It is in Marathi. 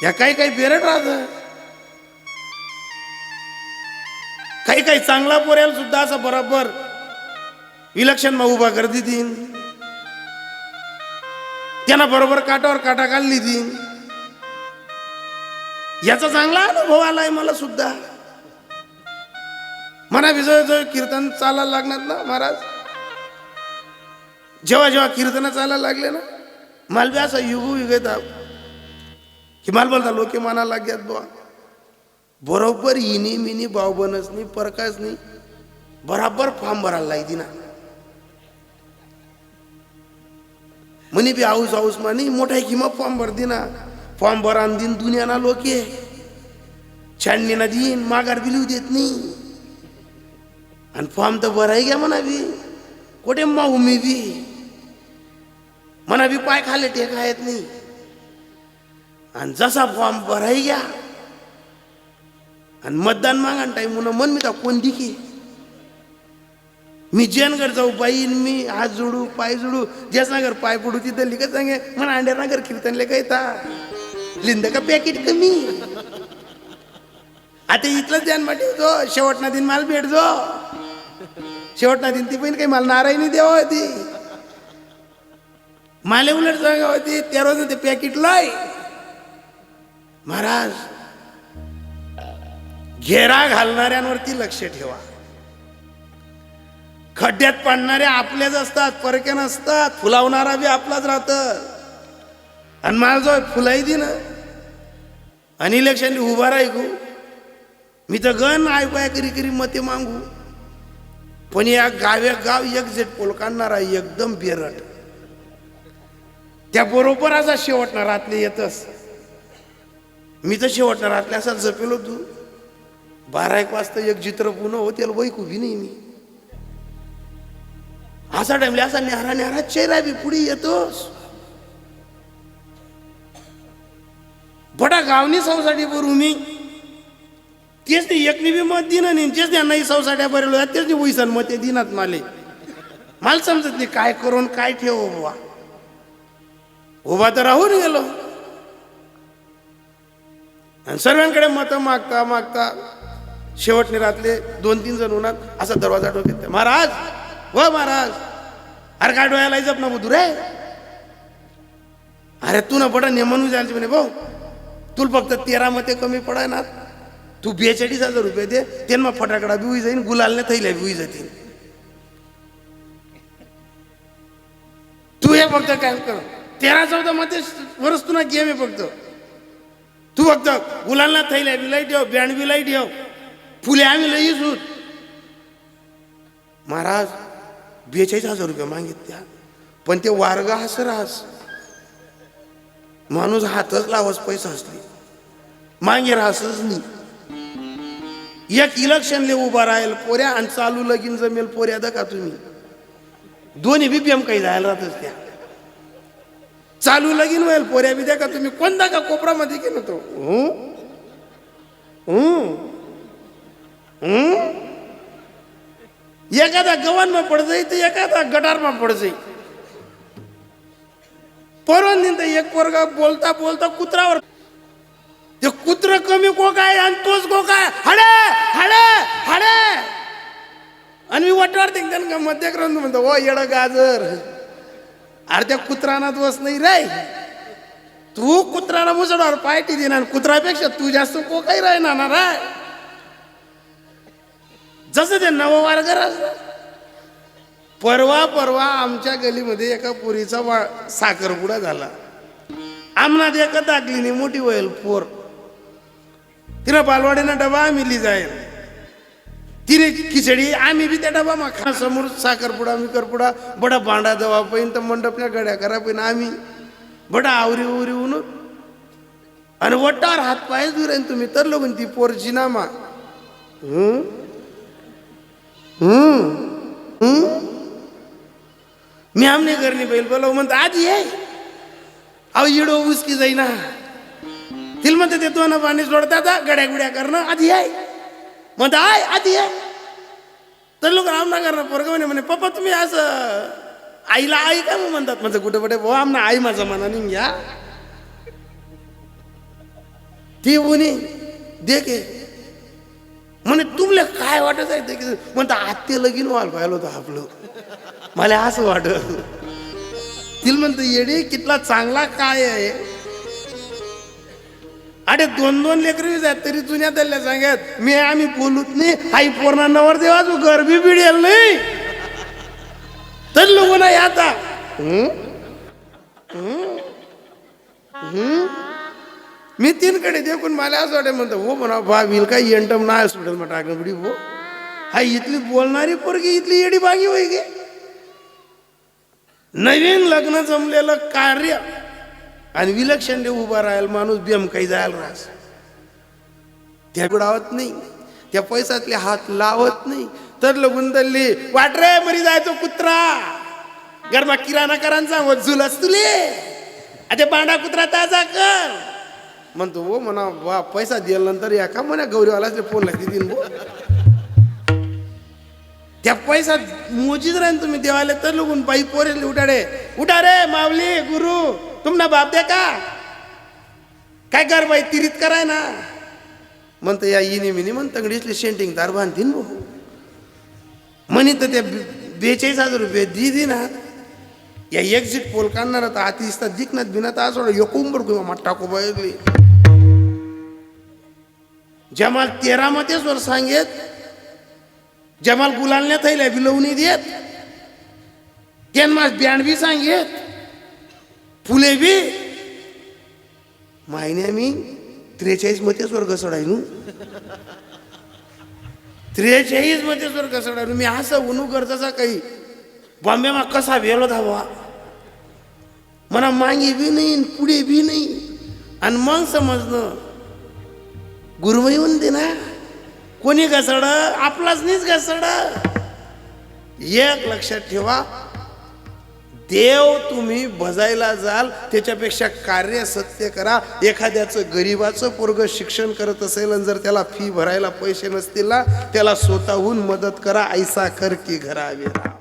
या काही काही बेरट राहत, काही काही चांगला पोऱ्याला सुद्धा असं बरोबर इलेक्शन मा उभा कर देतीन, त्यांना बरोबर काटावर काटा काढली ती. याचा चांगला अनुभव आलाय मला सुद्धा. म्हणा विजय कीर्तन चालायला लागणार ना महाराज, जेव्हा जेव्हा कीर्तन चालायला लागले ना, मला बी असं युगू युगत की मला बोलता लोक म्हणा लागतात बुवा बरोबर इनी मिनी भाव बनच नाही परकाच नाही, बराबर फॉर्म भरायला लागती ना. म्हणे बी आऊस आऊस म्हणे मोठा किंवा फॉर्म भरती ना, फॉर्म भरा दिन दुनियाना लोके छाननी ना दिन माघार बिलू देत नाही. आणि फॉर्म तर भराय घ्या म्हणा बी कोठे माऊ मी बी म्हणा बी पाय खाले टेका येत नाही. आणि जसा फॉर्म भराय घ्या आणि मतदान मागा टाईम म्हणून मन मी तर कोण दिकी मी जेनगर जाऊ बाईन मी हात जोडू पाय जोडू जयसागर पाय पडू तिथं लिखत सांगे म्हणा अंड्यानगर कीर्तन लेखा येता लिंद का पॅकेट कमी. आता इथलंच ध्यान मा ठेवतो, शेवटना दिन माल भेटतो, शेवटना दिन ती पण काही मला नारायणी देवा होती, माले उलट सांगा होती त्या रोज ते पॅकेट लय. महाराज घेरा घालणाऱ्यांवरती लक्ष ठेवा. खड्ड्यात पाडणारे आपलेच असतात, परके नसतात. फुलावणारा बी आपलाच राहत. आणि मला जो फुलाई दे ना आणि इलेक्शन उभा राहू मी तर गण आयपाय करी करी मते मागू, पण या गाव्या गाव एक जेट पोल काढणारा एकदम बेरट त्या बरोबर असा शेवटणार रातले येतच. मी तर शेवटणार रातले असा जपेलो तू 12-1 वाजता एक चित्र पुन्हा हो त्याला वैक उभी नाही मी असा टाइमला असा न्यारा न्यारा चेहरा बी पुढे येतोस. बडा गावनी सौसाठी बरू मी तेच नाही एकनी बी मत दिन नाही तेच नाही सौसाट्या बरेलो तेच नाही वैसन मत दिनात मला समजत नाही काय करून काय ठेव बाबा. उभा तर राहून गेलो आणि सर्वांकडे मत मागता मागता शेवटने रातले 2-3 जण उन्हात असा दरवाजा डोक्यात महाराज व महाराज अरे काय डोळ्याला जप ना बुधू रे अरे तू ना बडा नेमून जायचं म्हणे भाऊ तुला फक्त 13 मते कमी पडाय ना तू 42,000 रुपये दे त्यांना फटाकडा बी जाईन गुलालने थैल्या बी जातील. तू हे फक्त काय कर 13-14 मते वरच तुला गेम आहे फक्त तू फक्त गुलालना थैल्या बी लाईट ठेव बँड बी लाईट ठेव फुले आम्ही लईच होत. महाराज 42,000 रुपये मागितल्या पण ते वार्ग हस राहस माणूस हातच लावस पैसा असली मागे राहसच नाही. एक इलेक्शनले उभा राहील पोऱ्या आणि चालू लगीन जमेल पोऱ्या दा का तुम्ही दोन्ही बीपीएम काही जायला राहतच त्या चालू लगीन होईल पोऱ्या बी द्या का तुम्ही कोणता का कोपरामध्ये केलं तो एखादा गव्हाणमा पड जाई तर एखादा गटारमा पड जाई. परवा दिन एक पोरगा बोलता बोलता कुत्रावर ते कुत्र कमी को काय आणि तोच को काय हडे हडे हडे आणि मी वाटवार त्यांना मध्य करून म्हणतो ओ येड गाजर अरे त्या कुत्राना दोष नाही रे तू कुत्राला मुसडावर पायटी देणार कुत्रापेक्षा तू जास्त को काही राहणार ना रे. जसं ते नववारगर परवा आमच्या गलीमध्ये एका पोरीचा साखरपुडा झाला. आमनात एका दाखलीने मोठी होईल पोर तिला बालवाडीना डबा आम्ही जाईल तिने खिचडी आम्ही बी त्या डबा माखा समोर साखरपुडा मिकरपुडा बडा भांडा दवा पाहिन तर मंडपल्या गड्या करा पाहिन आम्ही बडा आवरी उरी ऊन आणि वट्टावर हात पाय दुरेन तुम्ही तर लोक ती पोरची नामा मी आमने घरनी बैल बोलव म्हणतो आधी आहे अहो इडो उसकी जाईना तिला म्हणते ते दोन पाणी सोडतात गड्या गुड्या करणं आधी आहे म्हणता आय आधी आहे तर लोक आमना करणं पोरग म्हणे पप्पा तुम्ही असं आईला आई का म्हणतात म्हणजे कुठे कुठे भाऊ आमना आई माझा मना नाही घ्या ती उनी दे के म्हणे तुमले काय वाटत आहे ते म्हणता आत्ते लगीन व्हायला पाहिलं होतं आपलं मला असं वाटत तिला म्हणतं येडे कितला चांगला काय आहे अरे 2-2 लेकरी जात तरी जुन्या दल्ल्या सांगत मी आम्ही बोलूत नाही आई पूर्ण नवर देवा तू गरबी बिडेल नाही तर लोक नाही आता मी तीनकडे देखून मला असं वाटत म्हणतो हो म्हणा बा विल काही एंटम नाही सुटेल मग टाकणं बिडी हो हा इथली बोलणारी पोरगी इथली येडी बागी होई गे नवीन लग्न जमलेलं कार्य आणि विलक्षण देव उभा राहायला माणूस बेम काही जायला राहस त्या बुडावत नाही त्या पैशातले हात लावत नाही तर लगून दल्ली वाट रे मरी जायचो कुत्रा गरमा किराणा करांचा वज्जूलच तुले आता बांडा कुत्रा ताजा कर म्हणतो हो म्हणा वा पैसा दिल्यानंतर या का म्हणा गौरीवालाच फोन लागते तीन भो त्या पैसा मोजीच राहीन तुम्ही देवाले तर लगून बाई पोरेल उठा रे माऊली गुरु तुमना बाप दे का काय कर बाई तिरीत कराय ना म्हणतं या इनी मिनी म्हण तंगडीतली शेंटिंग दार बांधतीन भो म्हणी तर त्या 42,000 रुपये दी ना या एक्झिट पोल काढणार तर आती इसता दिकनात बिनात आज यकोंबर किंवा टाको बाई जमाल 13 मतेश्वर सांगेत जमाल गुलालने थैल्या बिलवणी देत त्यांना बँड बी सांगेत फुले बी मायने मी 43 मतेश्वर घसडायनू 43 मतेश्वर घसडायनू मी असं उनू करताचा काही बॉम्बे मा कसा वेलो धावा मना मांगी बी नाही पुढे बी नाही आणि मग समजणं गुरुम येऊन दे ना कोणी घसड आपलाच नाहीच घसड एक लक्षात ठेवा देव तुम्ही भजायला जाल त्याच्यापेक्षा कार्य सत्य करा एखाद्याचं गरीबाचं पोरग शिक्षण करत असेल आणि जर त्याला फी भरायला पैसे नसतील ना त्याला स्वतःहून मदत करा ऐसा कर की घरा वेरा